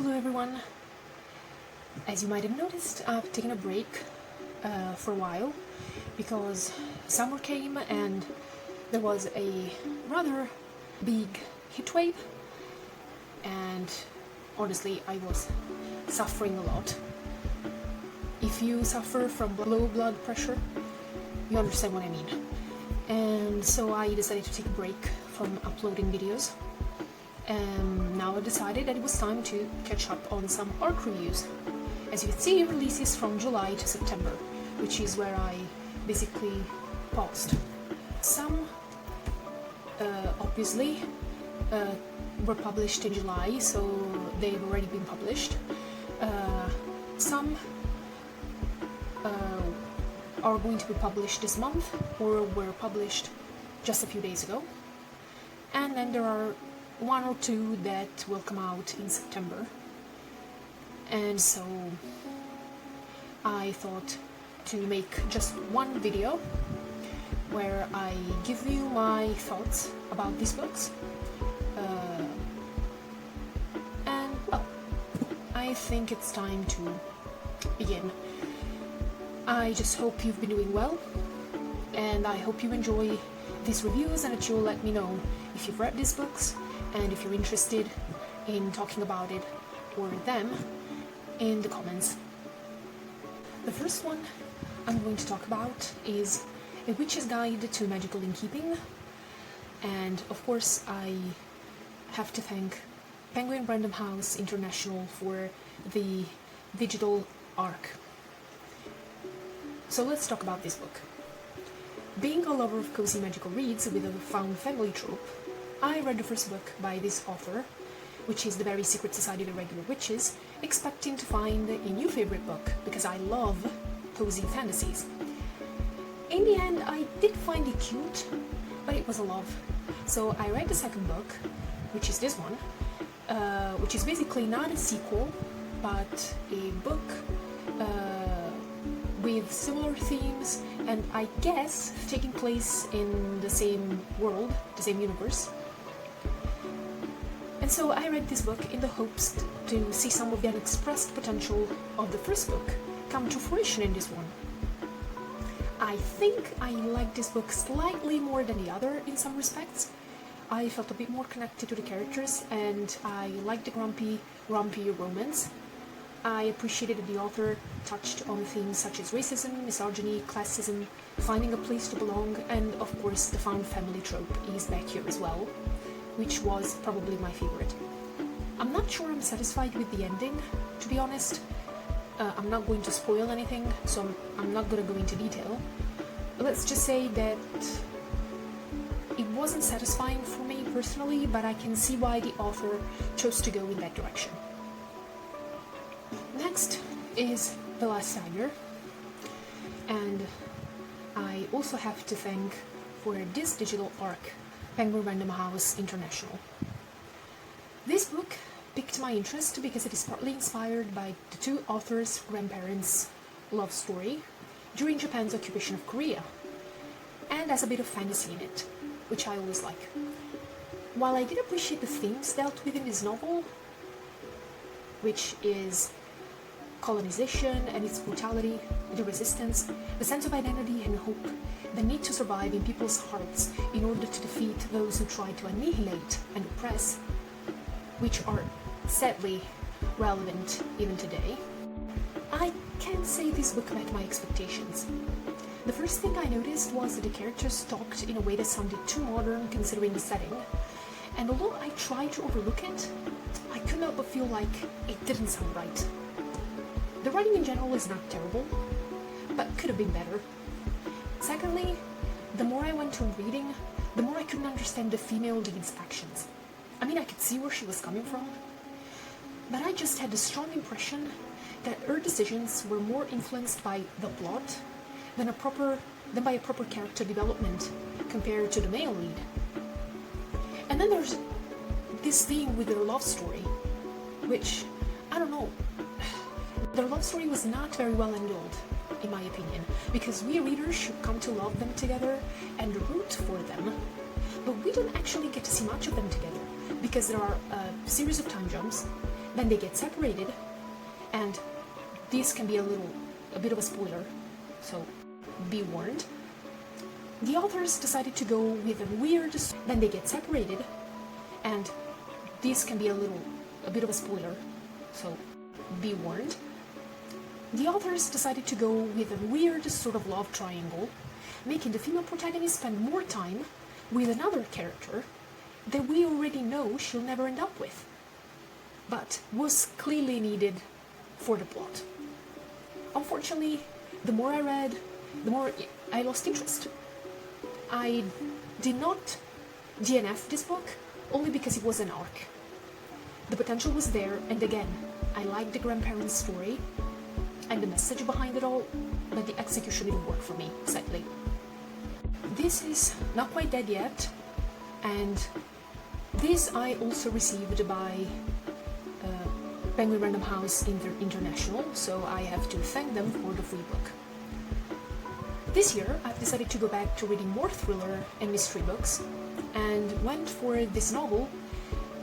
Hello everyone. As you might have noticed, I've taken a break for a while because summer came and there was a rather big heat wave, and honestly I was suffering a lot. If you suffer from low blood pressure, you understand what I mean. And so I decided to take a break from uploading videos. And now I decided that it was time to catch up on some ARC reviews. As you can see, it releases from July to September, which is where I basically paused. Some obviously were published in July, so they've already been published. Some are going to be published this month or were published just a few days ago. And then there are one or two that will come out in September. And so I thought to make just one video where I give you my thoughts about these books. And well, I think it's time to begin. I just hope you've been doing well, and I hope you enjoy these reviews and that you'll let me know if you've read these books and if you're interested in talking about it or them in the comments. The first one I'm going to talk about is A Witch's Guide to Magical Innkeeping, and of course I have to thank Penguin Random House International for the digital ARC. So let's talk about this book. Being a lover of cozy magical reads with a found family trope, I read the first book by this author, which is The Very Secret Society of the Regular Witches, expecting to find a new favorite book because I love cozy fantasies. In the end, I did find it cute, but it was a love. So I read the second book, which is this one, which is basically not a sequel, but a book with similar themes and I guess taking place in the same world, the same universe. And so I read this book in the hopes to see some of the unexpressed potential of the first book come to fruition in this one. I think I liked this book slightly more than the other in some respects. I felt a bit more connected to the characters and I liked the grumpy romance. I appreciated that the author touched on themes such as racism, misogyny, classism, finding a place to belong, and of course the found family trope is back here as well, which was probably my favorite. I'm not sure I'm satisfied with the ending, to be honest. I'm not going to spoil anything, so I'm not going to go into detail. Let's just say that it wasn't satisfying for me personally, but I can see why the author chose to go in that direction. Next is The Last Dagger, and I also have to thank for this digital ARC Penguin Random House International. This book piqued my interest because it is partly inspired by the two authors' grandparents' love story during Japan's occupation of Korea, and has a bit of fantasy in it, which I always like. While I did appreciate the themes dealt with in this novel, which is colonization and its brutality, the resistance, the sense of identity and hope, the need to survive in people's hearts in order to defeat those who try to annihilate and oppress, which are sadly relevant even today, I can't say this book met my expectations. The first thing I noticed was that the characters talked in a way that sounded too modern considering the setting, and although I tried to overlook it, I could not but feel like it didn't sound right. The writing in general is not terrible, but could have been better. Secondly, the more I went on reading, the more I couldn't understand the female lead's actions. I mean, I could see where she was coming from, but I just had the strong impression that her decisions were more influenced by the plot than by a proper character development compared to the male lead. And then there's this theme with their love story, which, I don't know, their love story was not very well handled, in my opinion, because we readers should come to love them together and root for them, but we don't actually get to see much of them together, because there are a series of time jumps, Then they get separated, and this can be a bit of a spoiler, so be warned. The authors decided to go with a weird. Then they get separated, and this can be a bit of a spoiler, so be warned. The authors decided to go with a weird sort of love triangle, making the female protagonist spend more time with another character that we already know she'll never end up with, but was clearly needed for the plot. Unfortunately, the more I read, the more I lost interest. I did not DNF this book only because it was an arc. The potential was there, and again, I liked the grandparents' story and the message behind it all, but the execution didn't work for me, sadly. This is not quite dead yet, and this I also received by Penguin Random House International, so I have to thank them for the free book. This year, I've decided to go back to reading more thriller and mystery books, and went for this novel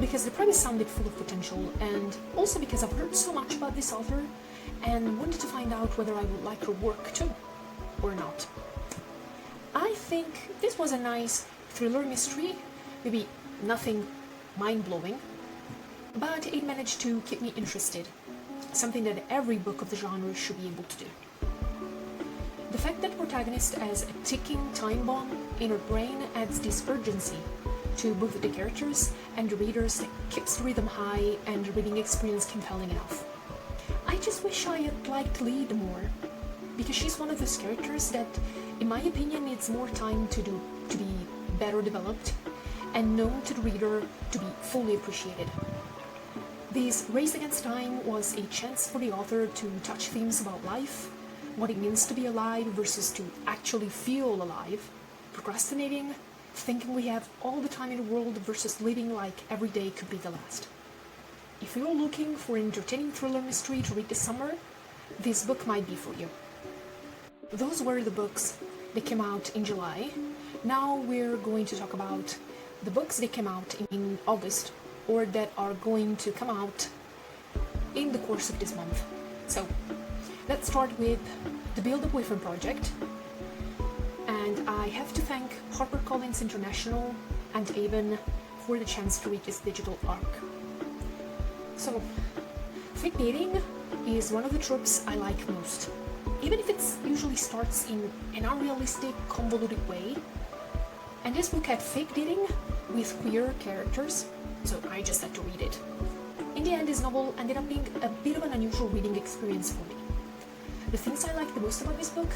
because the premise sounded full of potential, and also because I've heard so much about this author and wanted to find out whether I would like her work too, or not. I think this was a nice thriller mystery, maybe nothing mind-blowing, but it managed to keep me interested, something that every book of the genre should be able to do. The fact that the protagonist has a ticking time bomb in her brain adds this urgency to both the characters and the readers that keeps the rhythm high and the reading experience compelling enough. I just wish I had liked Lead more, because she's one of those characters that, in my opinion, needs more time to be better developed and known to the reader to be fully appreciated. This Race Against Time was a chance for the author to touch themes about life, what it means to be alive versus to actually feel alive, procrastinating, thinking we have all the time in the world versus living like every day could be the last. If you're looking for an entertaining thriller mystery to read this summer, this book might be for you. Those were the books that came out in July. Now we're going to talk about the books that came out in August, or that are going to come out in the course of this month. So let's start with the Build a Boyfriend project, and I have to thank HarperCollins International and Avon for the chance to read this digital arc. So, fake dating is one of the tropes I like most, even if it usually starts in an unrealistic, convoluted way. And this book had fake dating with queer characters, so I just had to read it. In the end, this novel ended up being a bit of an unusual reading experience for me. The things I liked the most about this book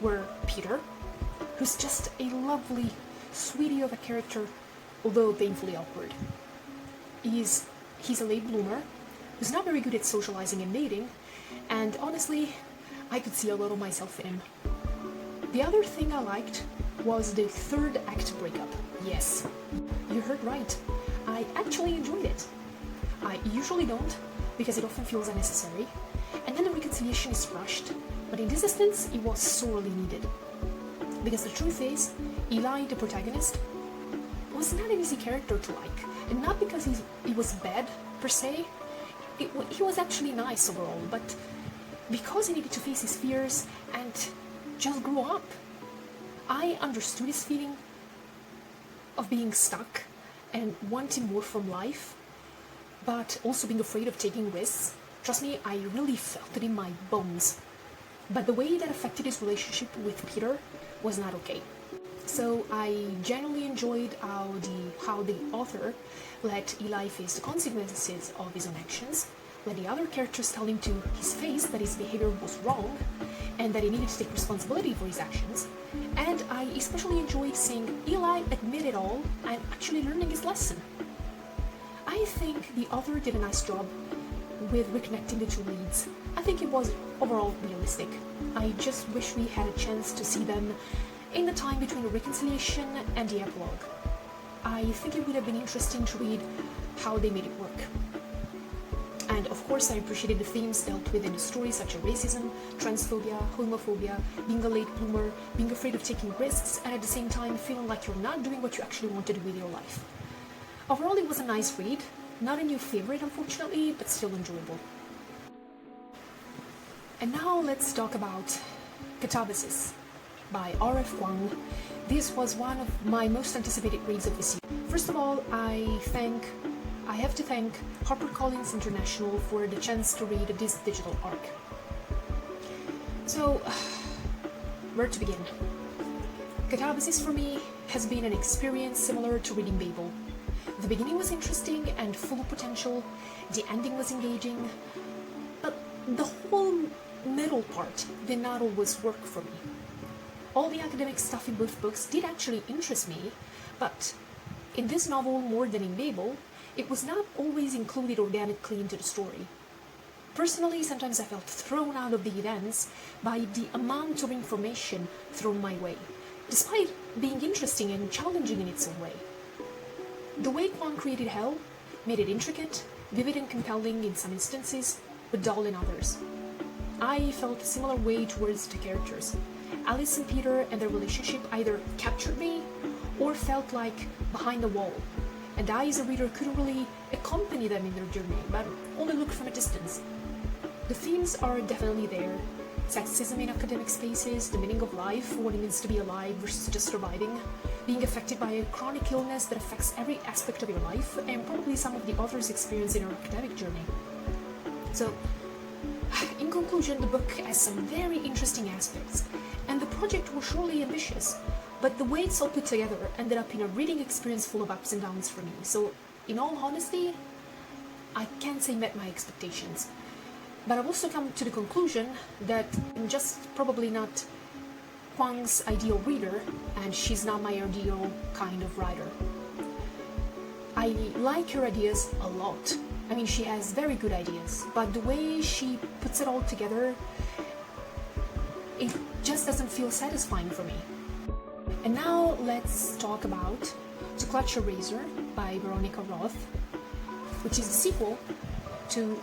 were Peter, who's just a lovely sweetie of a character, although painfully awkward. He's a late bloomer who's not very good at socializing and dating, and honestly, I could see a lot of myself in him. The other thing I liked was the third act breakup. Yes, you heard right. I actually enjoyed it. I usually don't, because it often feels unnecessary, and then the reconciliation is rushed, but in this instance, it was sorely needed. Because the truth is, Eli, the protagonist, was not an easy character to like, and not because he was bad, per se. He was actually nice overall, but because he needed to face his fears and just grow up. I understood his feeling of being stuck and wanting more from life, but also being afraid of taking risks. Trust me, I really felt it in my bones. But the way that affected his relationship with Peter was not okay. So I genuinely enjoyed how the author let Eli face the consequences of his own actions, let the other characters tell him to his face that his behavior was wrong and that he needed to take responsibility for his actions. And I especially enjoyed seeing Eli admit it all and actually learning his lesson. I think the author did a nice job with reconnecting the two leads. I think it was overall realistic. I just wish we had a chance to see them in the time between the reconciliation and the epilogue. I think it would have been interesting to read how they made it work. And of course I appreciated the themes dealt with in the story, such as racism, transphobia, homophobia, being a late bloomer, being afraid of taking risks, and at the same time feeling like you're not doing what you actually want to do with your life. Overall, it was a nice read, Not a new favorite, unfortunately, but still enjoyable. And now let's talk about Katabasis by R.F. Kuang. This was one of my most anticipated reads of this year. First of all, I have to thank HarperCollins International for the chance to read this digital arc. So, where to begin? Katabasis for me has been an experience similar to reading Babel. The beginning was interesting and full of potential, the ending was engaging, but the whole middle part did not always work for me. All the academic stuff in both books did actually interest me, but in this novel, more than in Babel, it was not always included organically into the story. Personally, sometimes I felt thrown out of the events by the amount of information thrown my way, despite being interesting and challenging in its own way. The way Kuang created hell made it intricate, vivid and compelling in some instances, but dull in others. I felt a similar way towards the characters. Alice and Peter and their relationship either captured me or felt like behind a wall, and I as a reader couldn't really accompany them in their journey, but only look from a distance. The themes are definitely there. Sexism in academic spaces, the meaning of life, what it means to be alive versus just surviving, being affected by a chronic illness that affects every aspect of your life, and probably some of the author's experience in her academic journey. So, in conclusion, the book has some very interesting aspects, and the project was surely ambitious, but the way it's all put together ended up in a reading experience full of ups and downs for me. So, in all honesty, I can't say met my expectations. But I've also come to the conclusion that I'm just probably not Kuang's ideal reader, and she's not my ideal kind of writer. I like her ideas a lot. I mean, she has very good ideas, but the way she puts it all together, it just doesn't feel satisfying for me. And now let's talk about To Clutch a Razor by Veronica Roth, which is a sequel to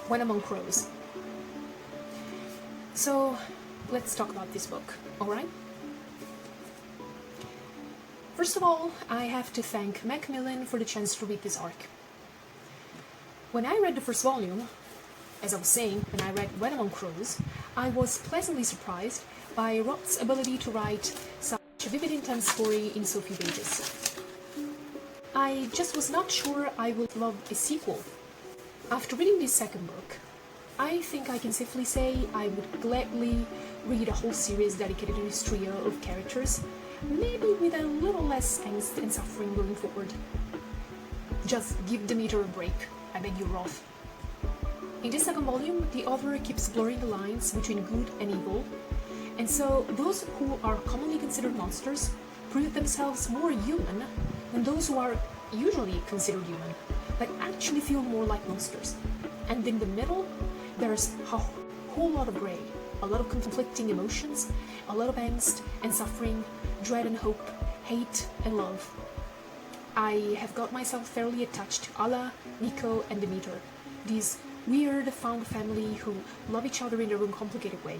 When Among Crows. So, let's talk about this book, alright? First of all, I have to thank Macmillan for the chance to read this arc. When I read the first volume, as I was saying, when I read When Among Crows, I was pleasantly surprised by Roth's ability to write such a vivid, intense story in so few pages. I just was not sure I would love a sequel. After reading this second book, I think I can safely say I would gladly read a whole series dedicated to this trio of characters, maybe with a little less angst and suffering going forward. Just give Demeter a break, I beg you, Roth. In this second volume, the author keeps blurring the lines between good and evil, and so those who are commonly considered monsters prove themselves more human than those who are usually considered human, but actually feel more like monsters. And in the middle, there's a whole lot of grey, a lot of conflicting emotions, a lot of angst and suffering, dread and hope, hate and love. I have got myself fairly attached to Alla, Nico and Demeter, these weird found family who love each other in their own complicated way.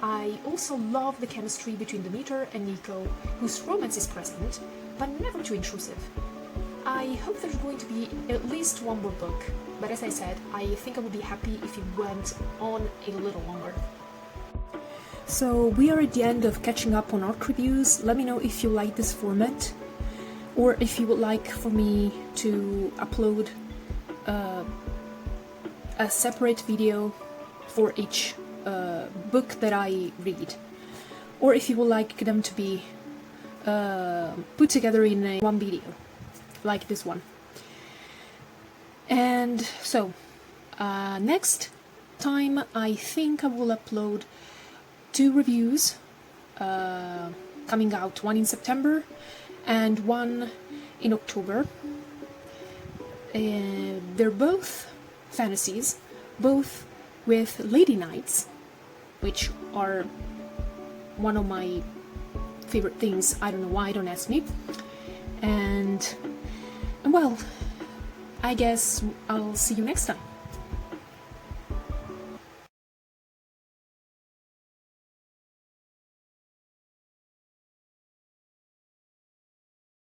I also love the chemistry between Demeter and Nico, whose romance is present, but never too intrusive. I hope there's going to be at least one more book, but as I said, I think I would be happy if it went on a little longer. So we are at the end of catching up on arc reviews. Let me know if you like this format, or if you would like for me to upload a separate video for each book that I read, or if you would like them to be put together in one video, like this one. And so, next time I think I will upload 2 reviews coming out, one in September and one in October. They're both fantasies, both with lady knights, which are one of my favorite things. I don't know why, don't ask me. And well, I guess I'll see you next time.